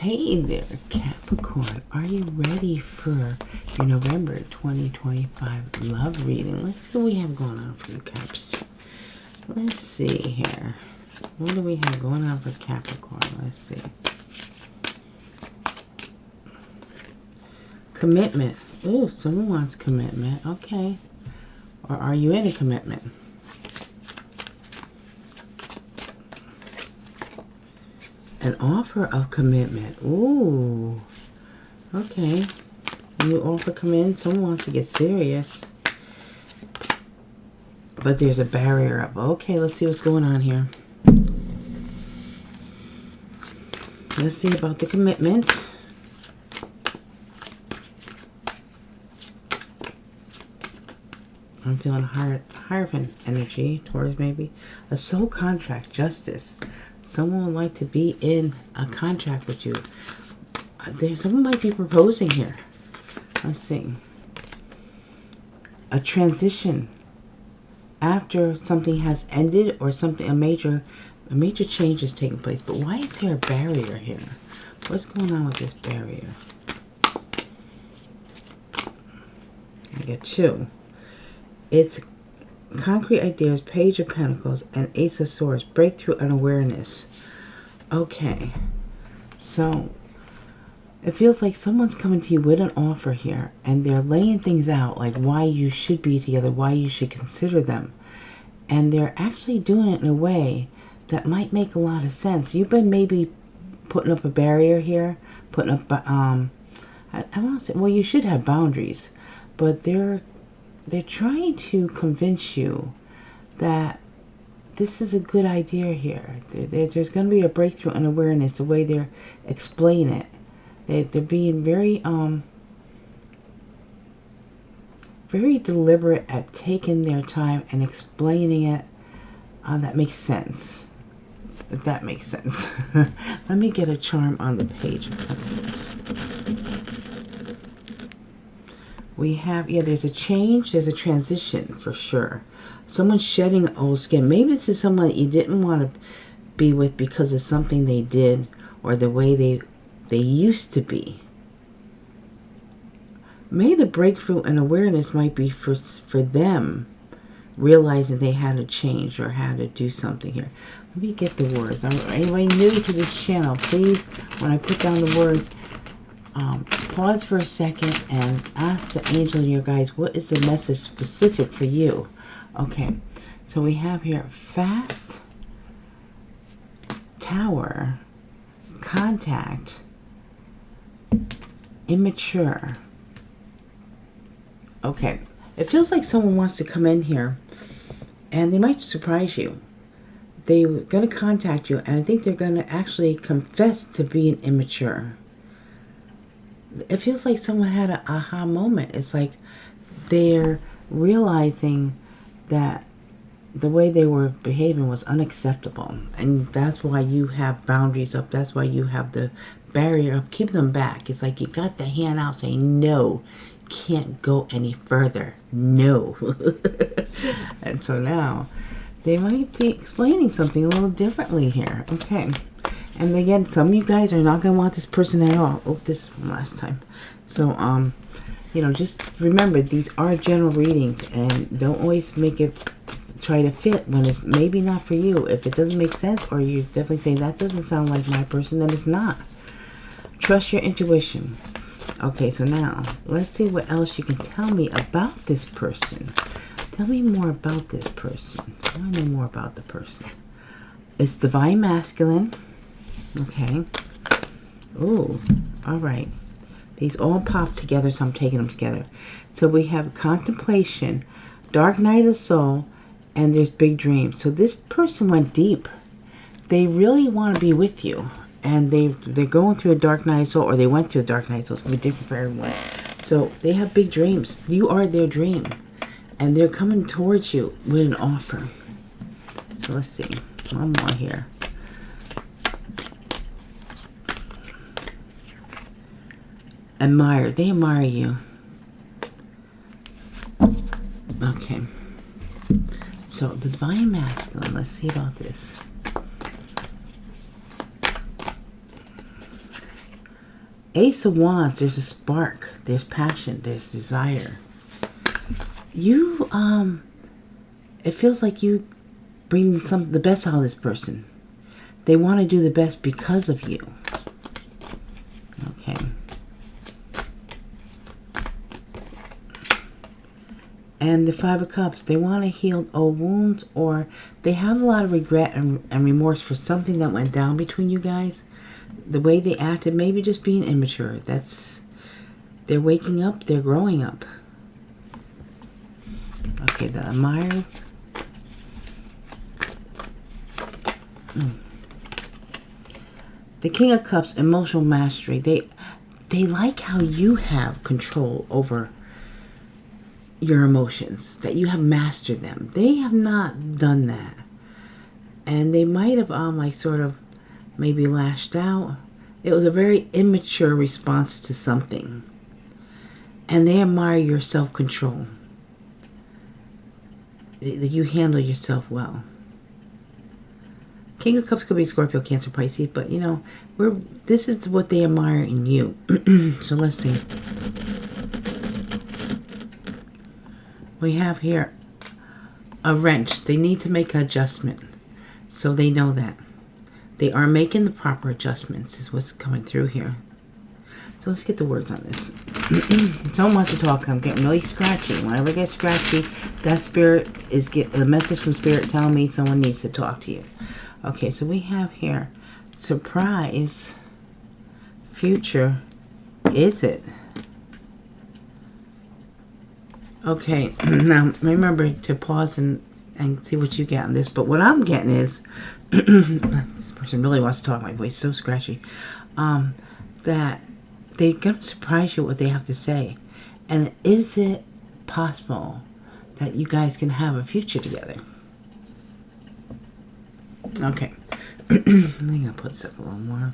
Hey there, Capricorn. Are you ready for your November 2025 love reading? Let's see what we have going on for you, Caps. Let's see here. What do we have going on for Capricorn? Let's see. Commitment. Ooh, someone wants commitment. Okay. Or are you in a commitment? An offer of commitment. Ooh. Okay. You offer commitment. Someone wants to get serious. But there's a barrier up. Okay, let's see what's going on here. Let's see about the commitment. I'm feeling Hierophant energy. Taurus maybe. A soul contract. Justice. Someone would like to be in a contract with you. Someone might be proposing here. Let's see. A transition after something has ended or something, a major change is taking place. But why is there a barrier here? What's going on with this barrier? I get two. It's concrete ideas, Page of Pentacles, and Ace of Swords. Breakthrough and awareness. Okay. So, it feels like someone's coming to you with an offer here. And they're laying things out, like why you should be together, why you should consider them. And they're actually doing it in a way that might make a lot of sense. You've been maybe putting up a barrier here. Putting up, I want to say, well, you should have boundaries. But they're trying to convince you that this is a good idea here. There's going to be a breakthrough in awareness, the way they're explaining it. They're being very deliberate at taking their time and explaining it. That makes sense. If that makes sense. Let me get a charm on the page. We have, yeah, there's a change, there's a transition for sure. Someone's shedding old skin. Maybe this is someone that you didn't want to be with because of something they did or the way they used to be. Maybe the breakthrough and awareness might be for them realizing they had to change or had to do something here. Let me get the words. Anybody new to this channel, please, when I put down the words, pause for a second and ask the angel and your guides, what is the message specific for you? Okay, so we have here fast, tower, contact, immature. Okay, it feels like someone wants to come in here and they might surprise you. They're going to contact you and I think they're going to actually confess to being immature. It feels like someone had an aha moment. It's like they're realizing that the way they were behaving was unacceptable. And that's why you have boundaries up. That's why you have the barrier up. Keep them back. It's like you got the hand out saying, no, can't go any further. No. And so now they might be explaining something a little differently here. Okay. And again, some of you guys are not going to want this person at all. Oh, this is from last time. So, you know, just remember, these are general readings. And don't always make it try to fit when it's maybe not for you. If it doesn't make sense, or you're definitely saying, that doesn't sound like my person, then it's not. Trust your intuition. Okay, so now, let's see what else you can tell me about this person. Tell me more about this person. I want to know more about the person. It's Divine Masculine. Okay. Ooh. All right. These all pop together, so I'm taking them together. So we have contemplation, dark night of the soul, and there's big dreams. So this person went deep. They really want to be with you. And they're going through a dark night of the soul, or they went through a dark night of the soul. It's going to be different for everyone. So they have big dreams. You are their dream. And they're coming towards you with an offer. So let's see. One more here. Admire. They admire you. Okay. So the Divine Masculine. Let's see about this. Ace of Wands, there's a spark, there's passion, there's desire. You, it feels like you bring the best out of this person. They want to do the best because of you. Okay. And the Five of Cups, they want to heal old wounds, or they have a lot of regret and remorse for something that went down between you guys. The way they acted, maybe just being immature. They're waking up, they're growing up. Okay, the admirer. The King of Cups, emotional mastery. They like how you have control over your emotions, that you have mastered them. They have not done that. And they might have like sort of maybe lashed out. It was a very immature response to something. And they admire your self-control. That you handle yourself well. King of Cups could be Scorpio, Cancer, Pisces, but you know, this is what they admire in you. So let's see. We have here a wrench. They need to make an adjustment. So they know that. They are making the proper adjustments is what's coming through here. So let's get the words on this. Someone wants to talk. I'm getting really scratchy. Whenever I get scratchy, that spirit is a message from spirit telling me someone needs to talk to you. Okay, so we have here surprise, future, is it? Okay, now remember to pause and see what you get on this. But what I'm getting is, this person really wants to talk, my voice is so scratchy, that they're going to surprise you with what they have to say. And is it possible that you guys can have a future together? Okay. I think I'll put stuff a little more.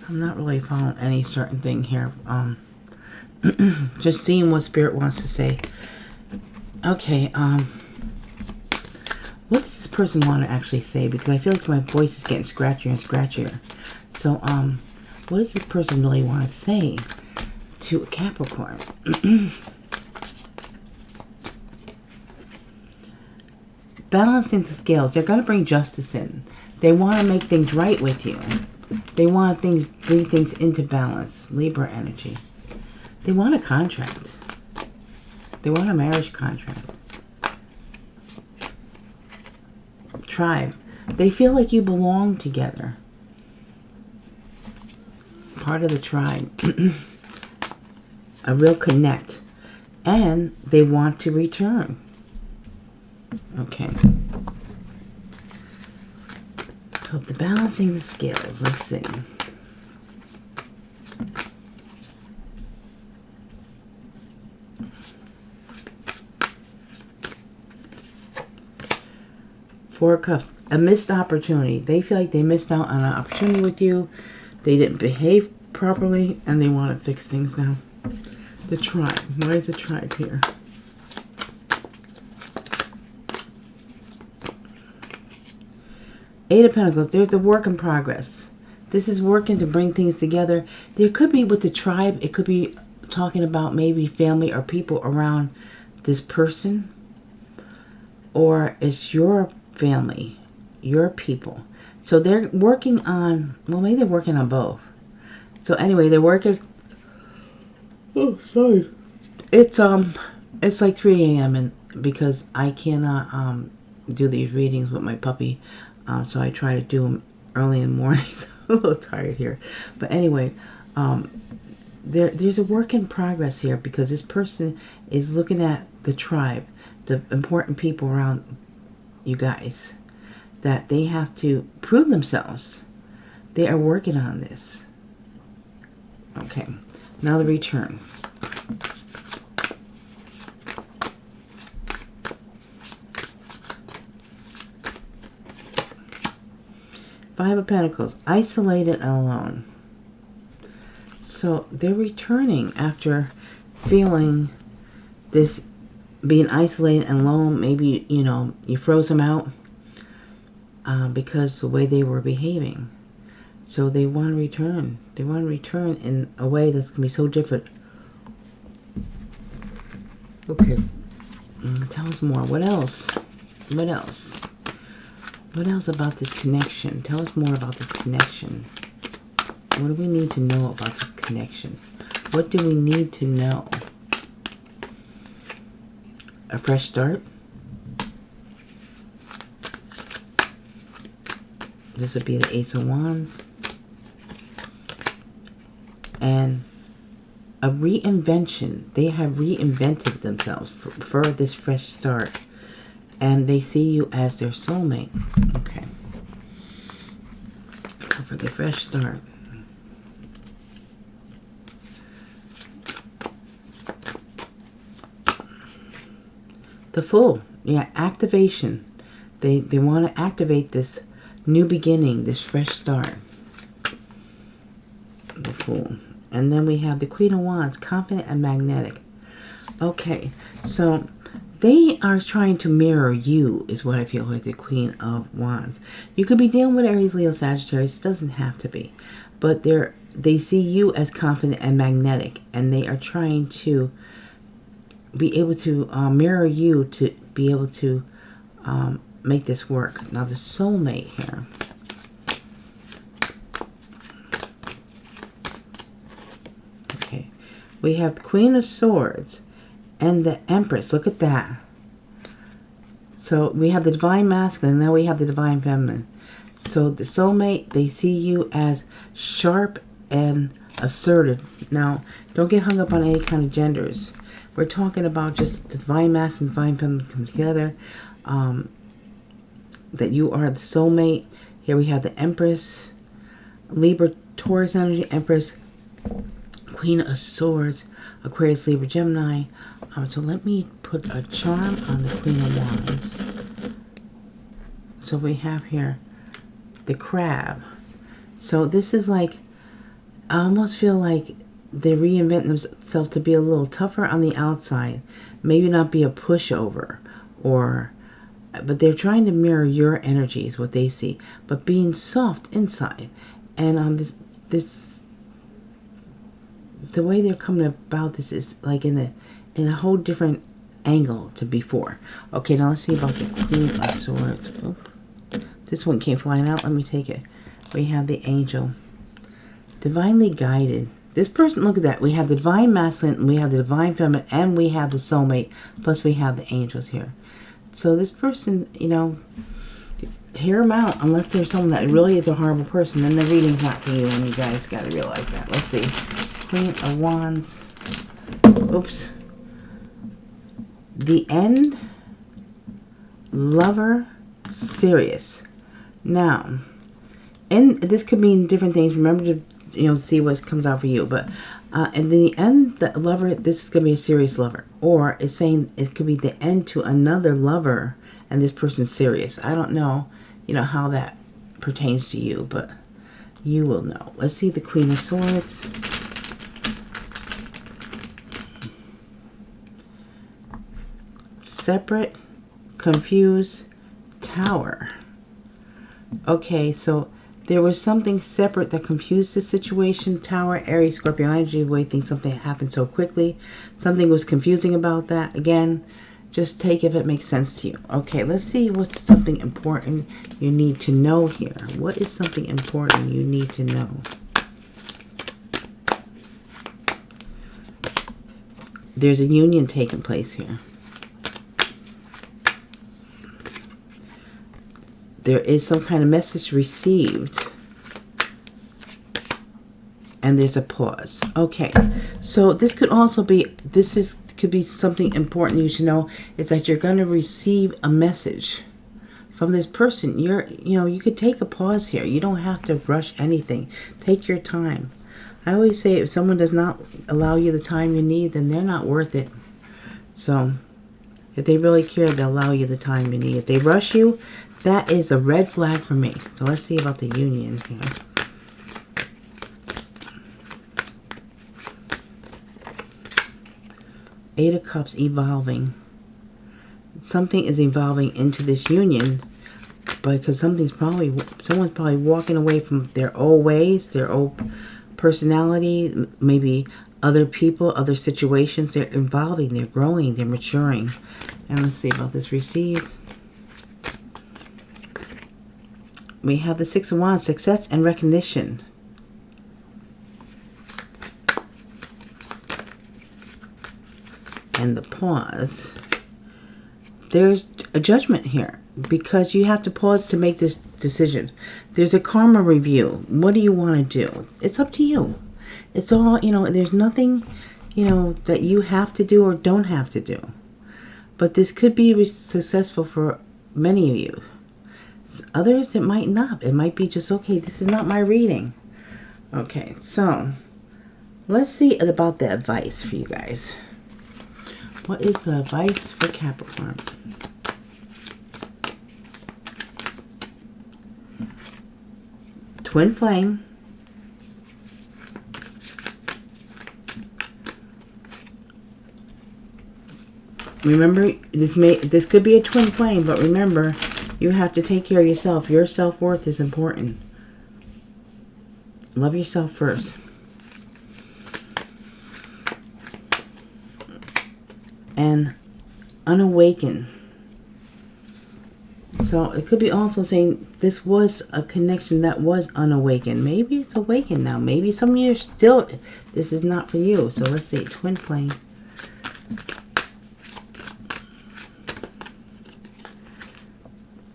I'm not really following any certain thing here. Just seeing what spirit wants to say. Okay, what does this person want to actually say? Because I feel like my voice is getting scratchier and scratchier. So, what does this person really want to say to a Capricorn? Balancing the scales. They're going to bring justice in. They want to make things right with you. They want to bring things into balance. Libra energy. They want a contract. They want a marriage contract. Tribe. They feel like you belong together. Part of the tribe. A real connect. And they want to return. Okay. So the balancing the scales. Let's see. Four of Cups. A missed opportunity. They feel like they missed out on an opportunity with you. They didn't behave properly, and they want to fix things now. The tribe. Why is the tribe here? Eight of Pentacles. There's the work in progress. This is working to bring things together. There could be with the tribe, it could be talking about maybe family or people around this person. Or it's your family, your people. So they're working on, well, maybe they're working on both. So anyway, they're working. Oh, sorry. It's like 3 a.m. and because I cannot do these readings with my puppy, so I try to do them early in the mornings. I'm a little tired here, but anyway, there's a work in progress here because this person is looking at the tribe, the important people around you guys, that they have to prove themselves. They are working on this. Okay, now the return. Five of Pentacles, isolated and alone. So they're returning after feeling this, being isolated and alone. Maybe, you know, you froze them out because the way they were behaving. So they want to return. They want to return in a way that's going to be so different. Okay. Tell us more. What else? What else? What else about this connection? Tell us more about this connection. What do we need to know about the connection? What do we need to know? A fresh start? This would be the Ace of Wands. And a reinvention. They have reinvented themselves for this fresh start. And they see you as their soulmate. Okay. So for the fresh start. The Fool. Yeah, activation. They want to activate this new beginning, this fresh start. The Fool. And then we have the Queen of Wands, confident and magnetic. Okay, so they are trying to mirror you, is what I feel with the Queen of Wands. You could be dealing with Aries, Leo, Sagittarius. It doesn't have to be. But they see you as confident and magnetic. And they are trying to be able to mirror you to be able to make this work. Now the soulmate here. Okay. We have the Queen of Swords and the Empress. Look at that. So we have the Divine Masculine, and now we have the Divine Feminine. So the soulmate, they see you as sharp and assertive. Now, don't get hung up on any kind of genders. We're talking about just the Divine Masculine and Divine Feminine come together. That you are the soulmate. Here we have the Empress, Libra, Taurus energy, Empress, Queen of Swords, Aquarius, Libra, Gemini. So let me put a charm on the Queen of Wands. So we have here the Crab. So this is like, I almost feel like they reinvent themselves to be a little tougher on the outside. Maybe not be a pushover, but they're trying to mirror your energy is what they see. But being soft inside. And the way they're coming about this is like in a whole different angle to before. Okay, now let's see about the Queen of Swords. Oh, this one came flying out. Let me take it. We have the Angel. Divinely guided. This person, look at that. We have the Divine Masculine, we have the Divine Feminine, and we have the soulmate. Plus we have the angels here. So this person, you know, hear them out. Unless there's someone that really is a horrible person, then the reading's not for you, and you guys got to realize that. Let's see. Queen of Wands. Oops. The End. Lover. Serious. Now, and this could mean different things. Remember to, you know, see what comes out for you. But and then the end, the lover, this is going to be a serious lover. Or it's saying it could be the end to another lover, and this person's serious. I don't know, you know, how that pertains to you, but you will know. Let's see the Queen of Swords. Separate, confused, Tower. Okay, so there was something separate that confused the situation. Tower, Aries, Scorpio energy, way things something happened so quickly. Something was confusing about that. Again, just take if it makes sense to you. Okay, let's see what's something important you need to know here. What is something important you need to know? There's a union taking place here. There is some kind of message received. And there's a pause. Okay. So this could also be, could be something important you should know, is that you're going to receive a message from this person. You could take a pause here. You don't have to rush anything. Take your time. I always say if someone does not allow you the time you need, then they're not worth it. So if they really care, they'll allow you the time you need. If they rush you, that is a red flag for me. So let's see about the union here. Eight of Cups, evolving. Something is evolving into this union, because someone's probably walking away from their old ways, their old personality, maybe other people, other situations. They're evolving, they're growing, they're maturing. And let's see about this received. We have the Six of Wands, success and recognition. And the pause. There's a judgment here because you have to pause to make this decision. There's a karma review. What do you want to do? It's up to you. It's all, there's nothing, that you have to do or don't have to do. But this could be successful for many of you. Others, it might not. It might be just, okay, this is not my reading. Okay, so let's see about the advice for you guys. What is the advice for Capricorn? Twin flame. Remember, this could be a twin flame, but remember, you have to take care of yourself. Your self-worth is important. Love yourself first. And unawaken. So it could be also saying this was a connection that was unawakened. Maybe it's awakened now. Maybe some of you are still, this is not for you. So let's see, twin flame.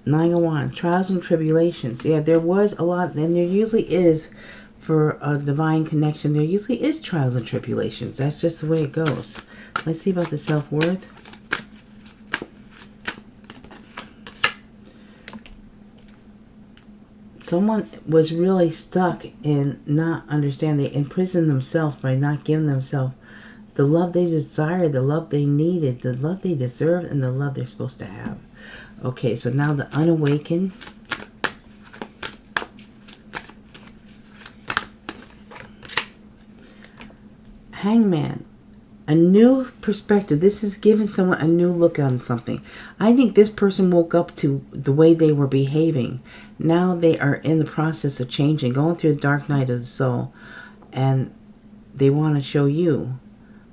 Nine of Wands, trials and tribulations. Yeah, there was a lot, and there usually is for a divine connection. There usually is trials and tribulations. That's just the way it goes. Let's see about the self-worth. Someone was really stuck in not understanding. They imprisoned themselves by not giving themselves the love they desired, the love they needed, the love they deserved, and the love they're supposed to have. Okay, so now the unawakened. Hangman. A new perspective. This is giving someone a new look on something. I think this person woke up to the way they were behaving. Now they are in the process of changing, going through the dark night of the soul. And they want to show you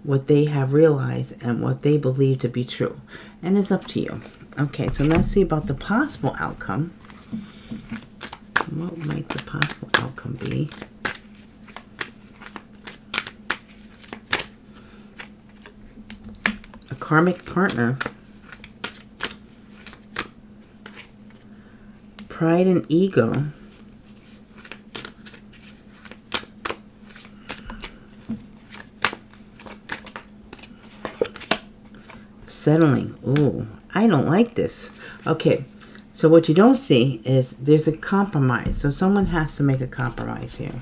what they have realized and what they believe to be true. And it's up to you. Okay, so let's see about the possible outcome. What might the possible outcome be? A karmic partner. Pride and ego. Settling. Ooh. I don't like this. Okay, so what you don't see is there's a compromise. So someone has to make a compromise here.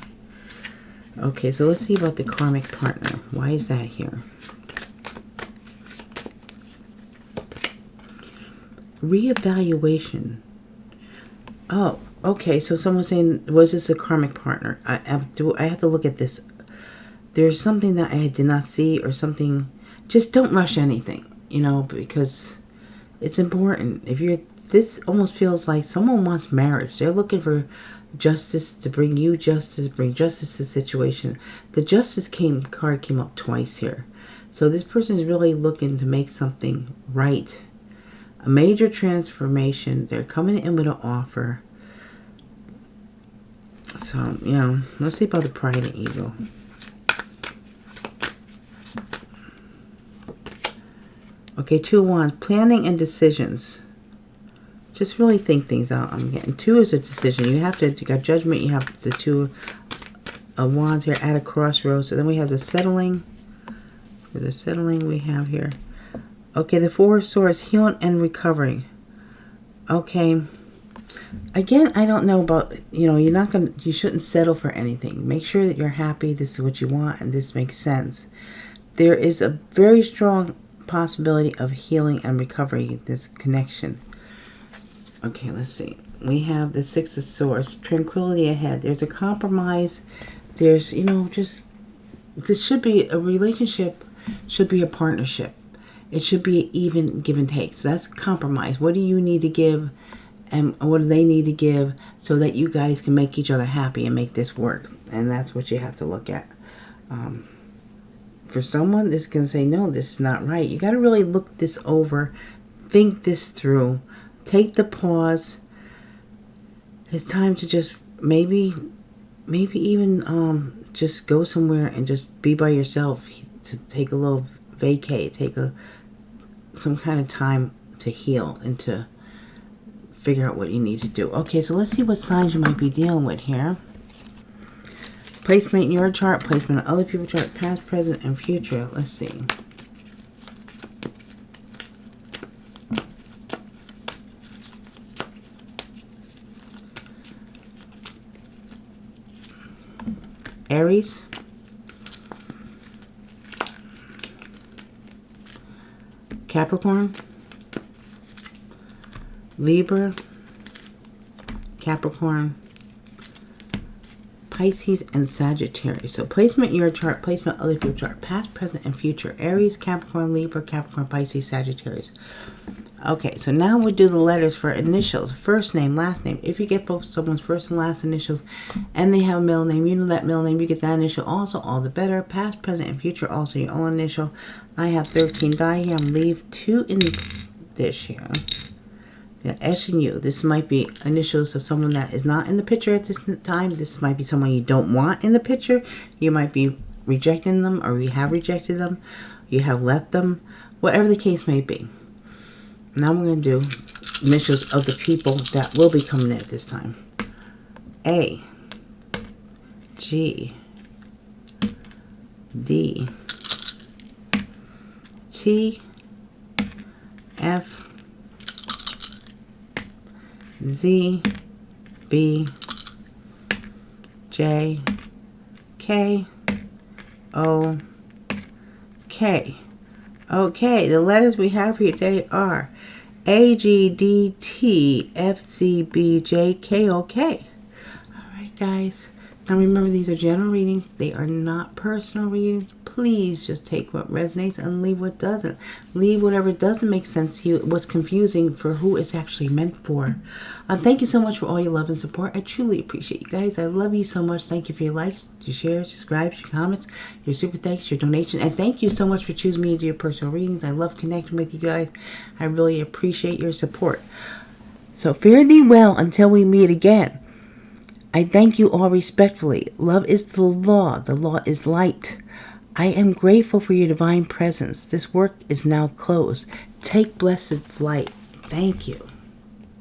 Okay, so let's see about the karmic partner. Why is that here? Reevaluation. Oh, okay, so someone's saying, was this a karmic partner? I have to look at this. There's something that I did not see or something. Just don't rush anything, because it's important. This almost feels like someone wants marriage. They're looking for justice, to bring you justice, bring justice to the situation. The justice card came up twice here. So this person is really looking to make something right. A major transformation. They're coming in with an offer. So, let's see about the pride and ego. Okay, 2 of Wands, planning and decisions. Just really think things out. I'm getting 2 is a decision. You got judgment. You have the 2 of Wands here at a crossroads. So then we have the settling. For the settling we have here. Okay, the 4 of Swords, healing and recovering. Okay. Again, I don't know about, you shouldn't settle for anything. Make sure that you're happy. This is what you want and this makes sense. There is a very strong possibility of healing and recovery, this connection. Okay, let's see. We have the 6 of Swords, tranquility ahead. There's a compromise. There's, this should be a relationship, should be a partnership. It should be even give and take. So that's compromise. What do you need to give and what do they need to give so that you guys can make each other happy and make this work. And that's what you have to look at. For someone that's going to say, no, this is not right, you got to really look this over, think this through, take the pause. It's time to just maybe even just go somewhere and just be by yourself, to take a little vacay, take some kind of time to heal and to figure out what you need to do. Okay, so let's see what signs you might be dealing with here. Placement in your chart, placement in other people's chart, past, present, and future. Let's see. Aries, Capricorn, Libra, Capricorn, Pisces, and Sagittarius. So placement in your chart, placement other people's chart, past, present, and future. Aries, Capricorn, Libra, Capricorn, Pisces, Sagittarius. Okay, so now we'll do the letters for initials. First name, last name. If you get both someone's first and last initials and they have a middle name, you know that middle name, you get that initial also, all the better. Past, present, and future, also your own initial. I have 13 die here. I'm leave 2 in the dish here. The S and U. This might be initials of someone that is not in the picture at this time. This might be someone you don't want in the picture. You might be rejecting them, or you have rejected them. You have left them. Whatever the case may be. Now we're going to do initials of the people that will be coming in at this time. A, G, D, T, F, Z, B, J, K, O, K. Okay, the letters we have here today are A, G, D, T, F, Z, B, J, K, O, K. Alright, guys. Now remember, these are general readings. They are not personal readings. Please just take what resonates and leave what doesn't. Leave whatever doesn't make sense to you, what's confusing, for who it's actually meant for. Thank you so much for all your love and support. I truly appreciate you guys. I love you so much. Thank you for your likes, your shares, subscribes, your comments, your super thanks, your donation. And thank you so much for choosing me to do your personal readings. I love connecting with you guys. I really appreciate your support. So fare thee well until we meet again. I thank you all respectfully. Love is the law. The law is light. I am grateful for your divine presence. This work is now closed. Take blessed flight. Thank you.